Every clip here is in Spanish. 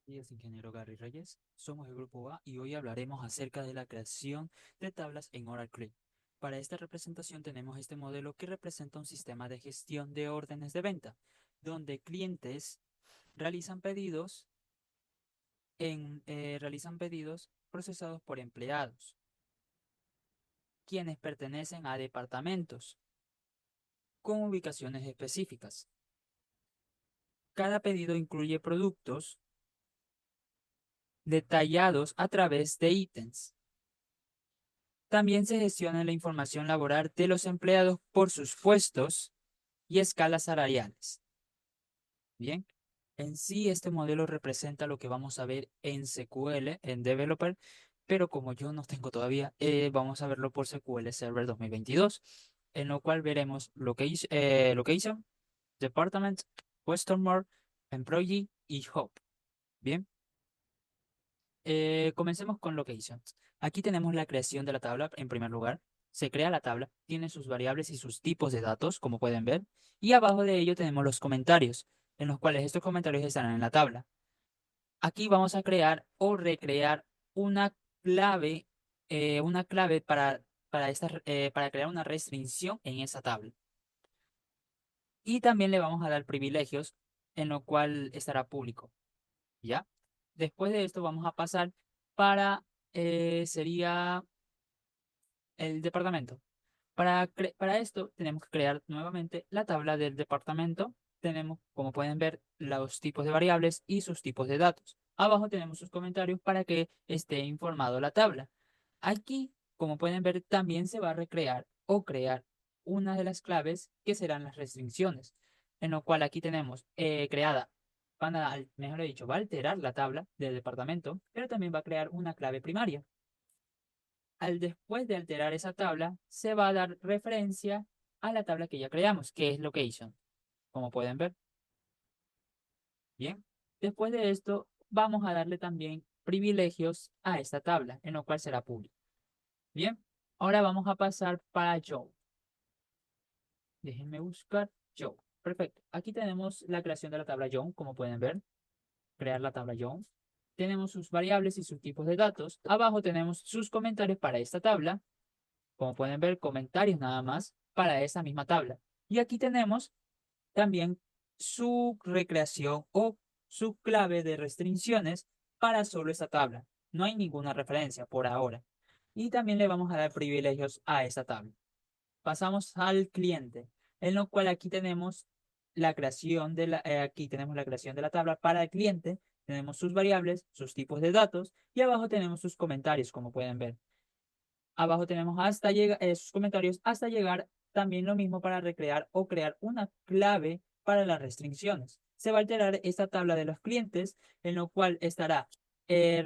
Días, ingeniero Gary Reyes. Somos el Grupo A y hoy hablaremos acerca de la creación de tablas en Oracle. Para esta representación tenemos este modelo que representa un sistema de gestión de órdenes de venta, donde clientes realizan realizan pedidos procesados por empleados, quienes pertenecen a departamentos con ubicaciones específicas. Cada pedido incluye productos detallados a través de ítems. También se gestiona la información laboral de los empleados por sus puestos y escalas salariales. Bien, en sí este modelo representa lo que vamos a ver en SQL, en Developer, pero como yo no tengo todavía, vamos a verlo por SQL Server 2022, en lo cual veremos Location, Department, Customer, Employee y Hub. Bien. Comencemos con locations. Aquí tenemos la creación de la tabla en primer lugar. Se crea la tabla, tiene sus variables y sus tipos de datos, como pueden ver. Y abajo de ello tenemos los comentarios, en los cuales estos comentarios estarán en la tabla. Aquí vamos a crear o recrear una clave, una clave para crear una restricción en esa tabla. Y también le vamos a dar privilegios, en lo cual estará público. ¿Ya? Después de esto vamos a pasar para, sería el departamento. Para esto tenemos que crear nuevamente la tabla del departamento. Tenemos, como pueden ver, los tipos de variables y sus tipos de datos. Abajo tenemos sus comentarios para que esté informado la tabla. Aquí, como pueden ver, también se va a recrear o crear una de las claves que serán las restricciones, en lo cual aquí tenemos creada, mejor dicho, va a alterar la tabla del departamento, pero también va a crear una clave primaria. Después de alterar esa tabla, se va a dar referencia a la tabla que ya creamos, que es location, como pueden ver. Bien. Después de esto, vamos a darle también privilegios a esta tabla, en lo cual será público. Bien. Ahora vamos a pasar para Joe. Déjenme buscar Joe. Perfecto. Aquí tenemos la creación de la tabla John, como pueden ver. Crear la tabla John. Tenemos sus variables y sus tipos de datos. Abajo tenemos sus comentarios para esta tabla. Como pueden ver, comentarios nada más para esa misma tabla. Y aquí tenemos también su recreación o su clave de restricciones para solo esta tabla. No hay ninguna referencia por ahora. Y también le vamos a dar privilegios a esta tabla. Pasamos al cliente, en lo cual aquí tenemos aquí tenemos la creación de la tabla para el cliente. Tenemos sus variables, sus tipos de datos y abajo tenemos sus comentarios, como pueden ver. Abajo tenemos hasta llegar sus comentarios hasta llegar también lo mismo para recrear o crear una clave para las restricciones. Se va a alterar esta tabla de los clientes en lo cual estará, en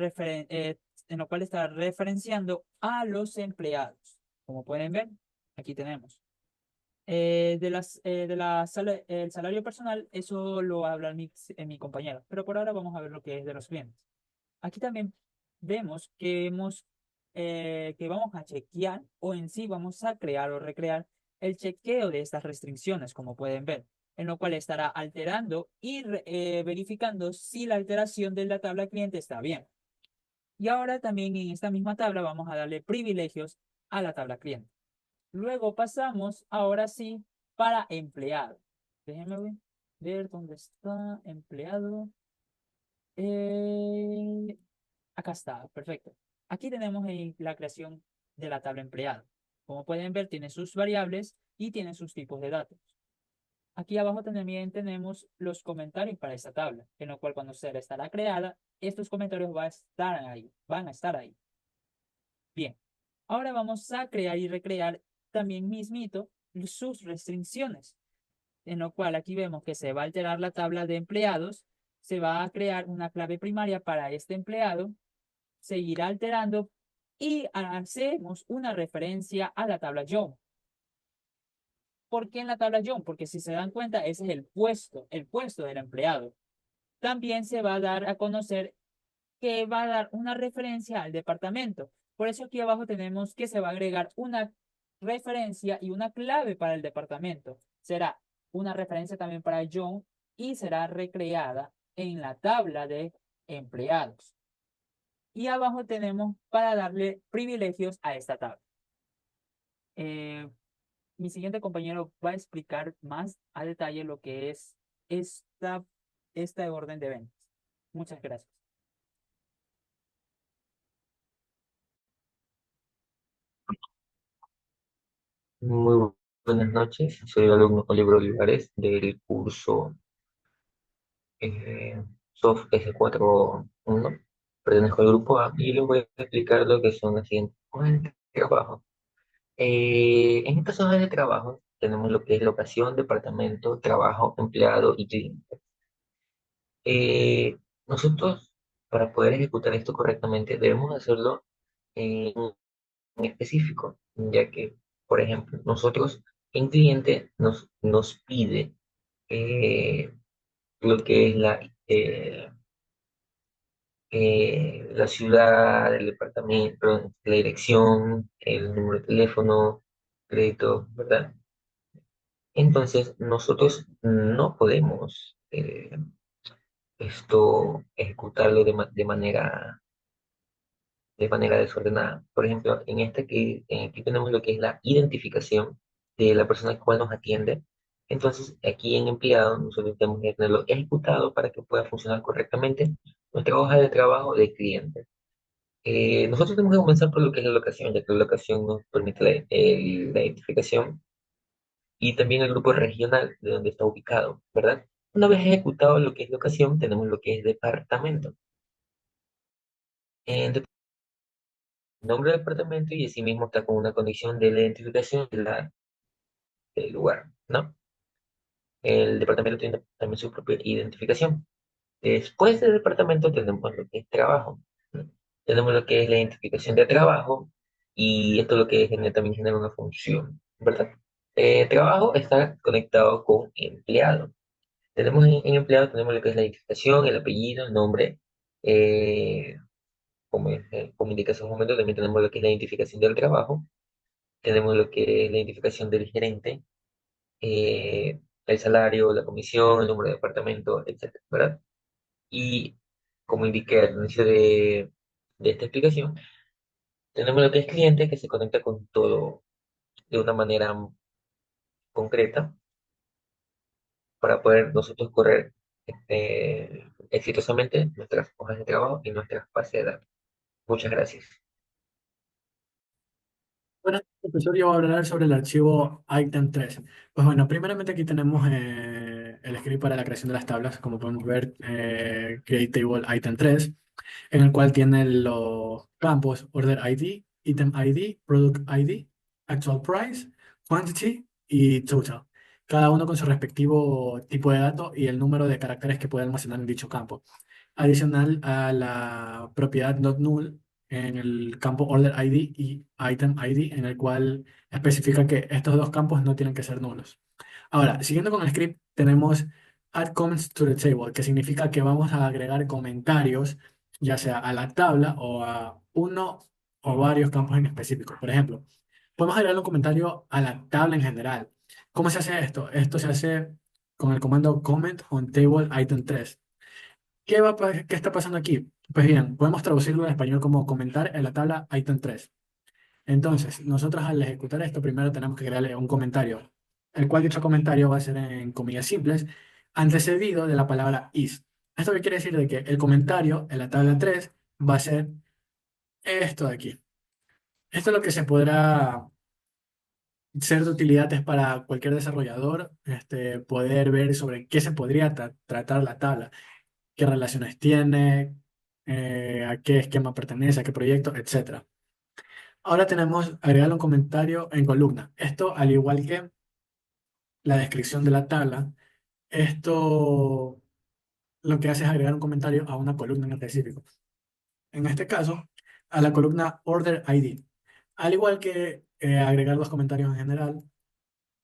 lo cual estará referenciando a los empleados. Como pueden ver, aquí tenemos. El salario personal, eso lo va a hablar mi compañero, pero por ahora vamos a ver lo que es de los clientes. Aquí también vemos que vamos a chequear o en sí vamos a crear o recrear el chequeo de estas restricciones, como pueden ver, en lo cual estará alterando y verificando si la alteración de la tabla cliente está bien. Y ahora también en esta misma tabla vamos a darle privilegios a la tabla cliente. Luego pasamos, ahora sí, para empleado. Déjenme ver dónde está empleado. Eh, Acá está, perfecto. Aquí tenemos la creación de la tabla empleado. Como pueden ver, tiene sus variables y tiene sus tipos de datos. Aquí abajo también tenemos los comentarios para esta tabla, en lo cual cuando se estará creada, estos comentarios van a estar ahí. Bien, ahora vamos a crear y recrear también mismito sus restricciones, en lo cual aquí vemos que se va a alterar la tabla de empleados, se va a crear una clave primaria para este empleado, seguirá alterando y hacemos una referencia a la tabla John. ¿Por qué en la tabla John? Porque si se dan cuenta, ese es el puesto del empleado. También se va a dar a conocer que va a dar una referencia al departamento. Por eso aquí abajo tenemos que se va a agregar una referencia y una clave para el departamento. Será una referencia también para John y será recreada en la tabla de empleados. Y abajo tenemos para darle privilegios a esta tabla. Eh, Mi siguiente compañero va a explicar más a detalle lo que es esta, esta orden de ventas. Muchas gracias. Muy buenas noches, soy el alumno Oliver Olivares del curso SOF S41. Pertenezco al grupo A y les voy a explicar lo que son las siguientes hojas de trabajo. En estas hojas de trabajo tenemos lo que es locación, departamento, trabajo, empleado y cliente. Nosotros, para poder ejecutar esto correctamente, debemos hacerlo en específico, ya que, por ejemplo, nosotros en cliente nos pide eh, lo que es la ciudad, el departamento, perdón, la dirección, el número de teléfono, crédito, ¿verdad? Entonces, nosotros no podemos ejecutarlo de manera desordenada. Por ejemplo, aquí tenemos lo que es la identificación de la persona que cual nos atiende. Entonces, aquí en empleado, nosotros tenemos que tenerlo ejecutado para que pueda funcionar correctamente nuestra hoja de trabajo de cliente. Nosotros tenemos que comenzar por lo que es la locación, ya que la locación nos permite la identificación y también el grupo regional de donde está ubicado, ¿verdad? Una vez ejecutado lo que es locación, tenemos lo que es departamento. En nombre del departamento y asimismo está con una condición de la identificación del lugar, ¿no? El departamento tiene también su propia identificación. Después del departamento tenemos lo que es trabajo, ¿no? Tenemos lo que es la identificación de trabajo y esto es lo que también genera una función, ¿verdad? Trabajo está conectado con empleado. Tenemos en empleado, tenemos lo que es la identificación, el apellido, el nombre, eh, como indica hace un momento, también tenemos lo que es la identificación del trabajo. Tenemos lo que es la identificación del gerente, el salario, la comisión, el número de departamento, etcétera, ¿verdad? Y como indiqué al inicio de esta explicación, tenemos lo que es cliente que se conecta con todo de una manera concreta para poder nosotros correr exitosamente nuestras hojas de trabajo y nuestras bases de datos. Muchas gracias. Bueno, profesor, yo voy a hablar sobre el archivo item 3. Pues bueno, primeramente aquí tenemos el script para la creación de las tablas, como podemos ver, create table item 3, en el cual tiene los campos order ID, item ID, product ID, actual price, quantity y total. Cada uno con su respectivo tipo de dato y el número de caracteres que puede almacenar en dicho campo. Adicional a la propiedad not null en el campo order ID y item ID, en el cual especifica que estos dos campos no tienen que ser nulos. Ahora, siguiendo con el script, tenemos add comments to the table, que significa que vamos a agregar comentarios, ya sea a la tabla o a uno o varios campos en específico. Por ejemplo, podemos agregar un comentario a la tabla en general. ¿Cómo se hace esto? Esto se hace con el comando comment on table item 3. ¿Qué está pasando aquí? Pues bien, podemos traducirlo en español como comentar en la tabla item 3. Entonces, nosotros al ejecutar esto, primero tenemos que crearle un comentario, el cual dicho comentario va a ser en comillas simples, antecedido de la palabra is. ¿Esto qué quiere decir? De que el comentario en la tabla 3 va a ser esto de aquí. Esto es lo que se podrá ser de utilidad es para cualquier desarrollador, poder ver sobre qué se podría tratar la tabla, qué relaciones tiene, a qué esquema pertenece, a qué proyecto, etcétera. Ahora tenemos agregar un comentario en columna. Esto, al igual que la descripción de la tabla, esto lo que hace es agregar un comentario a una columna en específico. En este caso, a la columna Order ID. Al igual que agregar los comentarios en general,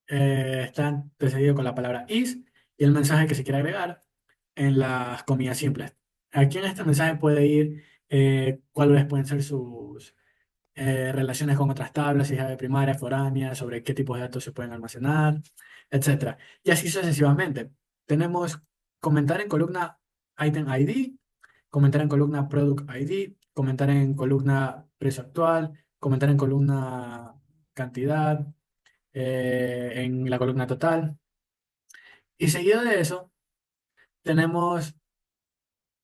están precedidos con la palabra is y el mensaje que se quiere agregar en las comillas simples. Aquí en este mensaje puede ir cuáles pueden ser sus relaciones con otras tablas, si es de primaria, foránea, sobre qué tipos de datos se pueden almacenar, etcétera. Y así sucesivamente. Tenemos comentar en columna item ID, comentar en columna Product ID, comentar en columna precio actual, comentar en columna cantidad, en la columna total. Y seguido de eso, tenemos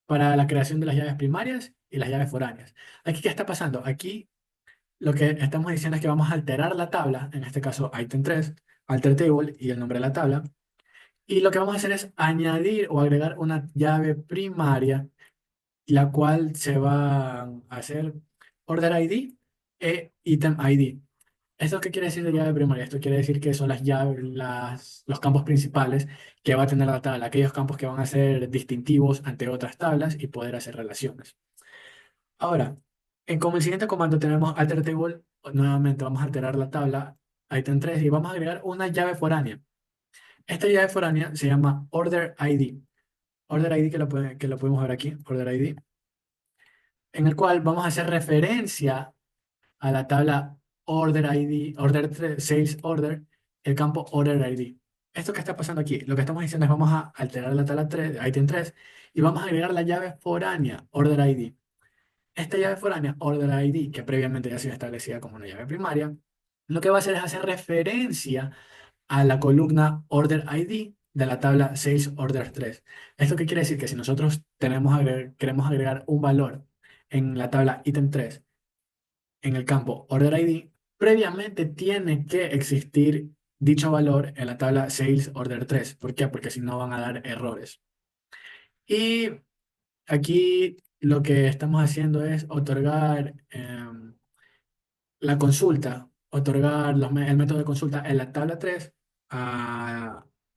para la creación de las llaves primarias y las llaves foráneas. Aquí, ¿qué está pasando? Aquí lo que estamos diciendo es que vamos a alterar la tabla, en este caso item 3, alter table y el nombre de la tabla. Y lo que vamos a hacer es añadir o agregar una llave primaria, la cual se va a hacer order ID e item ID. ¿Esto qué quiere decir de llave primaria? Esto quiere decir que son las llaves, los campos principales que va a tener la tabla, aquellos campos que van a ser distintivos ante otras tablas y poder hacer relaciones. Ahora, como el siguiente comando tenemos alter table, nuevamente vamos a alterar la tabla item 3 y vamos a agregar una llave foránea. Esta llave foránea se llama order ID. Order ID que lo podemos ver aquí, order ID, en el cual vamos a hacer referencia a la tabla Order ID, Sales Order, el campo Order ID. ¿Esto que está pasando aquí? Lo que estamos diciendo es vamos a alterar la tabla 3, item 3 y vamos a agregar la llave foránea, Order ID. Esta llave foránea, Order ID, que previamente ya ha sido establecida como una llave primaria, lo que va a hacer es hacer referencia a la columna Order ID de la tabla Sales Order 3. ¿Esto qué quiere decir? Que si nosotros queremos agregar un valor en la tabla Item 3 en el campo Order ID, previamente tiene que existir dicho valor en la tabla Sales Order 3. ¿Por qué? Porque si no van a dar errores. Y aquí lo que estamos haciendo es otorgar la consulta, otorgar el método de consulta en la tabla 3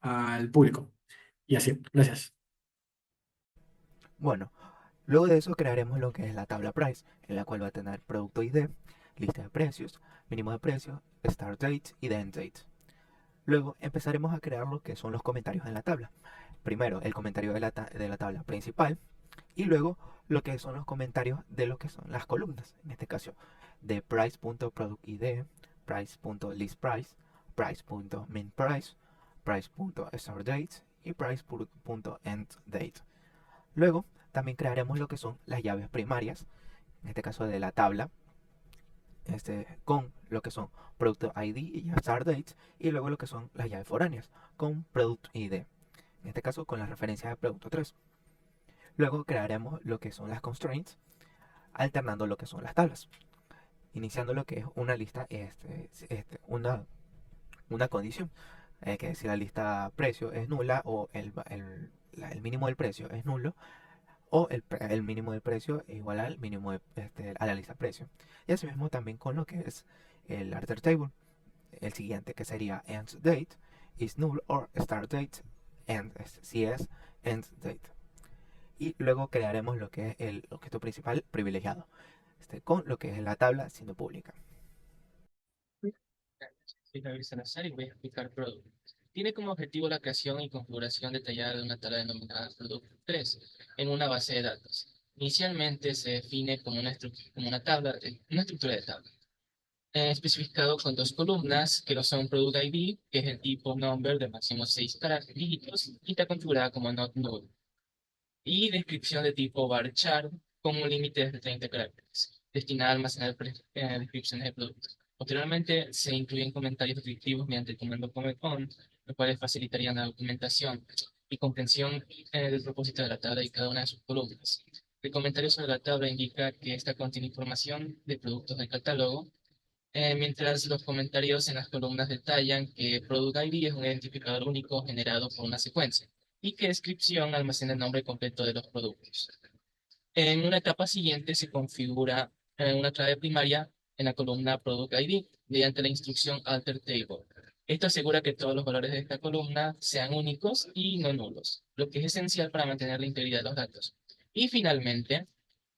al público. Y así, gracias. Bueno, luego de eso crearemos lo que es la tabla price, en la cual va a tener producto ID, lista de precios, mínimo de precio, start date y the end date. Luego empezaremos a crear lo que son los comentarios en la tabla. Primero el comentario de la tabla principal y luego lo que son los comentarios de lo que son las columnas. En este caso de price.productID, price.listPrice, price.minPrice, price.startDate y price.endDate. Luego también crearemos lo que son las llaves primarias, en este caso de la tabla, con lo que son Product ID y Start Dates, y luego lo que son las llaves foráneas con Product ID, en este caso con la referencia de Producto 3. Luego crearemos lo que son las constraints, alternando lo que son las tablas, iniciando lo que es una lista, una condición, que si la lista precio es nula o el mínimo del precio es nulo, o el mínimo del precio es igual al mínimo a la lista precio. Y asimismo también con lo que es el alter table, el siguiente que sería end date is null or start date si es end date. Y luego crearemos lo que es el objeto principal privilegiado, con lo que es la tabla siendo pública. Soy Javier Salazar y voy a explicar Product. Tiene como objetivo la creación y configuración detallada de una tabla denominada Product 3 en una base de datos. Inicialmente se define como una tabla, una estructura de tabla, especificado con dos columnas, que lo son Product ID, que es el tipo number de máximo 6 dígitos, y está configurada como not null, y descripción de tipo varchar con un límite de 30 caracteres, destinada a almacenar descripciones de productos. Posteriormente se incluyen comentarios descriptivos mediante el comando comment-on, los cuales facilitarían la documentación y comprensión del propósito de la tabla y cada una de sus columnas. El comentario sobre la tabla indica que esta contiene información de productos del catálogo, mientras los comentarios en las columnas detallan que Product ID es un identificador único generado por una secuencia y que descripción almacena el nombre completo de los productos. En una etapa siguiente se configura una clave primaria en la columna Product ID mediante la instrucción alter table. Esto asegura que todos los valores de esta columna sean únicos y no nulos, lo que es esencial para mantener la integridad de los datos. Y finalmente,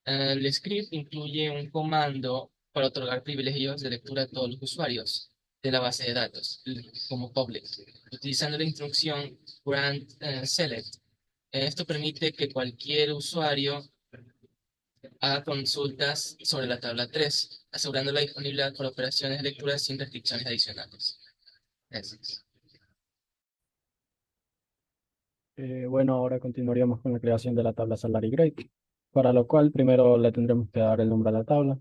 el script incluye un comando para otorgar privilegios de lectura a todos los usuarios de la base de datos, como public, utilizando la instrucción grant select. Esto permite que cualquier usuario haga consultas sobre la tabla 3, asegurando la disponibilidad para operaciones de lectura sin restricciones adicionales. Gracias. Bueno, ahora continuaríamos con la creación de la tabla salary grade. para lo cual primero le tendremos que dar el nombre a la tabla.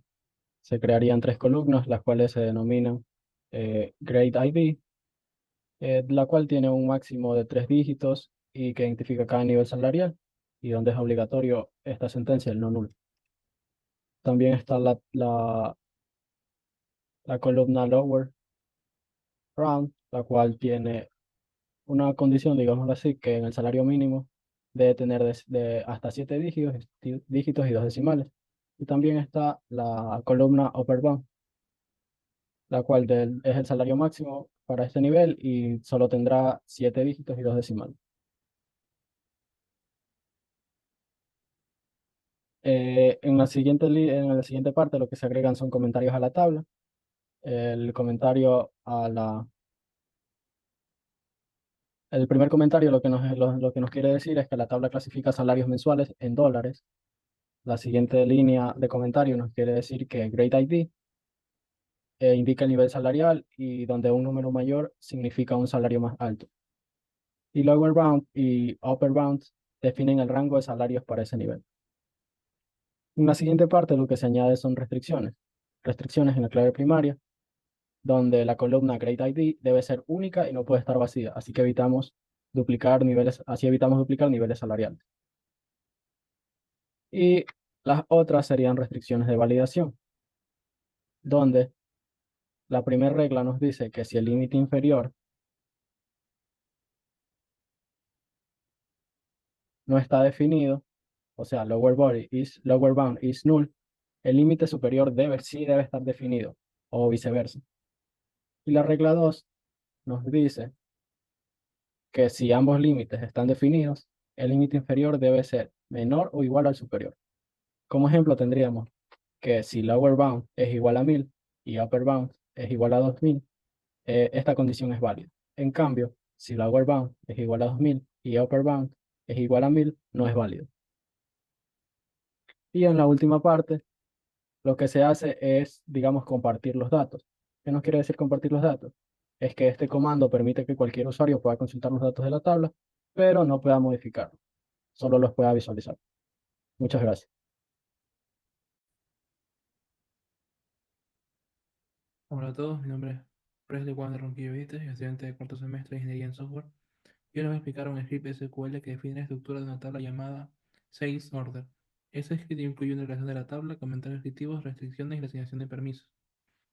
Se crearían tres columnas, las cuales se denominan Grade ID, la cual tiene un máximo de 3 dígitos y que identifica cada nivel salarial y donde es obligatorio esta sentencia, el no nulo. También está la columna Lower Round, la cual tiene una condición, digámoslo así, que en el salario mínimo debe tener de hasta 7 dígitos, dígitos y 2 decimales. Y también está la columna Upper Bound, la cual es el salario máximo para este nivel y solo tendrá 7 dígitos y 2 decimales. En la siguiente parte lo que se agregan son comentarios a la tabla. El comentario el primer comentario lo que nos quiere decir es que la tabla clasifica salarios mensuales en dólares. La siguiente línea de comentario nos quiere decir que Grade ID indica el nivel salarial y donde un número mayor significa un salario más alto. Y Lower Bound y Upper Bound definen el rango de salarios para ese nivel. En la siguiente parte lo que se añade son restricciones. Restricciones en la clave primaria, donde la columna Grade ID debe ser única y no puede estar vacía, así evitamos duplicar niveles salariales. Y las otras serían restricciones de validación, donde la primera regla nos dice que si el límite inferior no está definido, o sea, lower bound is null, el límite superior sí debe estar definido, o viceversa. Y la regla 2 nos dice que si ambos límites están definidos, el límite inferior debe ser menor o igual al superior. Como ejemplo tendríamos que si lower bound es igual a 1000 y upper bound es igual a 2000, esta condición es válida. En cambio, si lower bound es igual a 2000 y upper bound es igual a 1000, no es válido. Y en la última parte, lo que se hace es, digamos, compartir los datos. ¿Qué nos quiere decir compartir los datos? Es que este comando permite que cualquier usuario pueda consultar los datos de la tabla, pero no pueda modificarlos, solo los pueda visualizar. Muchas gracias. Hola a todos, mi nombre es Presley Juan de Ronquillo Benítez, estudiante de cuarto semestre de Ingeniería en Software. Y hoy les voy a explicar un script SQL que define la estructura de una tabla llamada Sales Order. Este script incluye una relación de la tabla, comentarios descriptivos, restricciones y la asignación de permisos.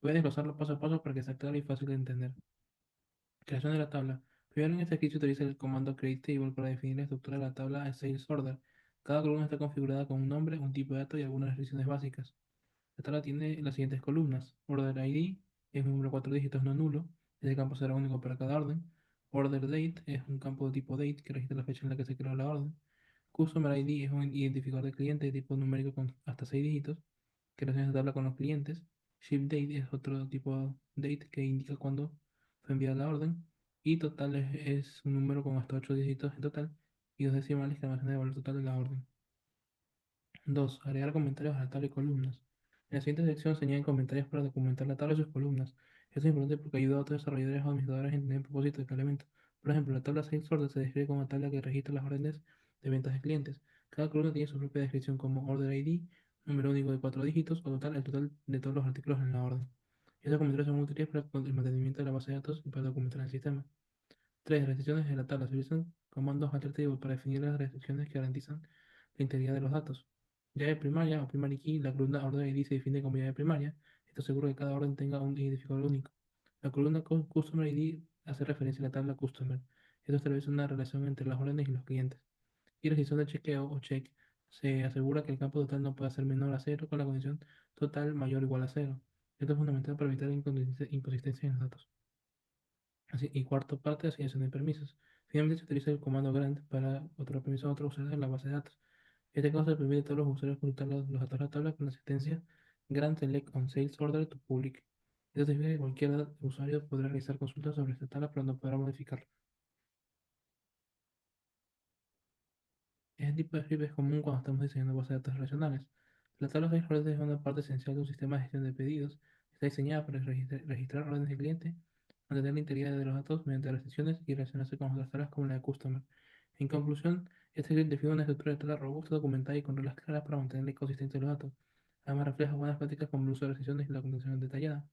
Voy a desglosarlo paso a paso para que sea claro y fácil de entender. Creación de la tabla. Primero en este script se utiliza el comando createTable para definir la estructura de la tabla Sales Order. Cada columna está configurada con un nombre, un tipo de dato y algunas restricciones básicas. La tabla tiene las siguientes columnas. Order ID es un número de 4 dígitos no nulo. Este campo será único para cada orden. Order Date es un campo de tipo Date que registra la fecha en la que se creó la orden. Customer ID es un identificador de cliente de tipo numérico con hasta 6 dígitos que relaciona esta tabla con los clientes. Ship Date es otro tipo de date que indica cuándo fue enviada la orden. Y total es un número con hasta 8 dígitos en total y 2 decimales que almacena el valor total de la orden. 2. Agregar comentarios a la tabla y columnas. En la siguiente sección se añaden comentarios para documentar la tabla y sus columnas. Esto es importante porque ayuda a otros desarrolladores o administradores a entender el propósito de cada elemento. Por ejemplo, la tabla Sales Order se describe como una tabla que registra las órdenes de ventas de clientes. Cada columna tiene su propia descripción como Order ID, número único de 4 dígitos o total, el total de todos los artículos en la orden. Estos comentarios son útiles para el mantenimiento de la base de datos y para documentar el sistema. 3. Restricciones de la tabla. Se utilizan comandos alternativos para definir las restricciones que garantizan la integridad de los datos. Llave primaria o primary key. La columna order ID se define como llave primaria. Esto asegura que cada orden tenga un identificador único. La columna customer ID hace referencia a la tabla customer. Esto establece una relación entre las órdenes y los clientes. Y la restricción de chequeo o check se asegura que el campo total no pueda ser menor a cero con la condición total mayor o igual a cero. Esto es fundamental para evitar inconsistencia en los datos. Y cuarta parte, asignación de permisos. Finalmente se utiliza el comando grant para otorgar permiso a otro usuario en la base de datos. Este caso permite a todos los usuarios consultar los datos de la tabla con la asistencia grant select on sales order to public. Esto significa que cualquier usuario podrá realizar consultas sobre esta tabla, pero no podrá modificarla. Este tipo de script es común cuando estamos diseñando bases de datos relacionales. La tabla de órdenes es una parte esencial de un sistema de gestión de pedidos. Está diseñada para registrar órdenes de cliente, mantener la integridad de los datos mediante restricciones y relacionarse con otras tablas como la de Customer. En conclusión, este grid define una estructura de tabla robusta, documentada y con reglas claras para mantener la consistencia de los datos. Además, refleja buenas prácticas como el uso de restricciones y la documentación detallada.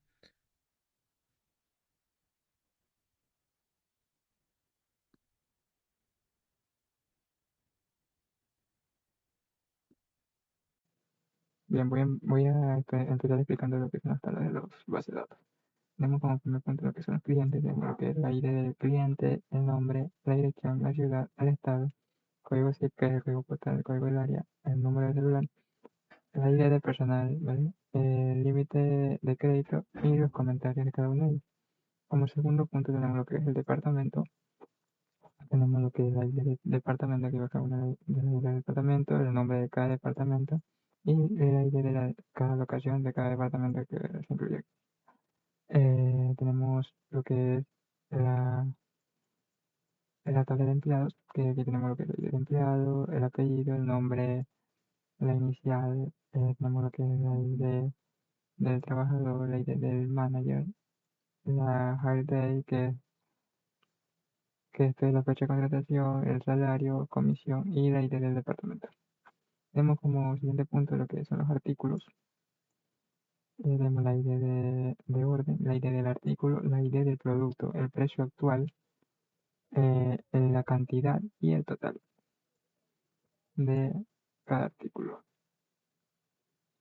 Bien, voy a empezar explicando lo que son las tablas de los bases de datos. Tenemos como primer punto lo que son los clientes, tenemos lo que es la ID del cliente, el nombre, la dirección, la ciudad, el estado, código zip, que es el código postal, el código del área, el número de celular, la ID del personal, ¿vale? El límite de crédito y los comentarios de cada uno de ellos. Como segundo punto tenemos lo que es el departamento, tenemos lo que es la ID del departamento, que va cada una de las del departamento, el nombre de cada departamento y la ID de cada locación de cada departamento que se incluye. Tenemos lo que es la tabla de empleados, que aquí tenemos lo que es el empleado, el apellido, el nombre, la inicial, tenemos lo que es la ID del trabajador, la ID del manager, la hire day, que es la fecha de contratación, el salario, comisión y la ID del departamento. Tenemos como siguiente punto lo que son los artículos. Tenemos la ID de orden, la ID del artículo, la ID del producto, el precio actual, la cantidad y el total de cada artículo.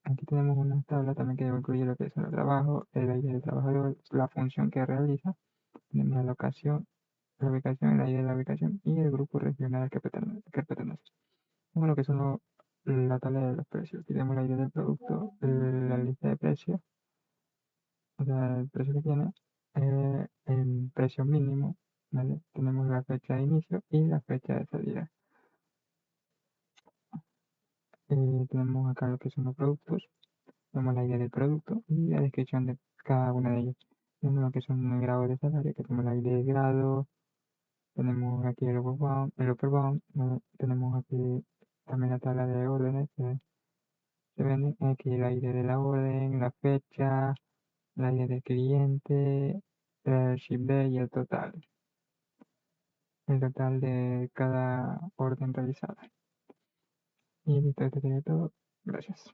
Aquí tenemos una tabla también que incluye lo que es el trabajo, el ID del trabajador, la función que realiza, tenemos la locación, la ubicación, el ID de la ubicación y el grupo regional al que pertenece. Bueno, lo que son la tabla de los precios. Aquí tenemos la ID del producto, la lista de precios, o sea, el precio que tiene, el precio mínimo, ¿vale? Tenemos la fecha de inicio y la fecha de salida. Tenemos acá lo que son los productos, tenemos la idea del producto y la descripción de cada una de ellas. Tenemos lo que son el grado de salario, que tenemos la idea del grado, tenemos aquí el upper bound, ¿no? Tenemos aquí también la tabla de órdenes que se venden, aquí la idea de la orden, la fecha, la idea del cliente, el ship day y el total de cada orden realizada. Y esto sería todo. Gracias.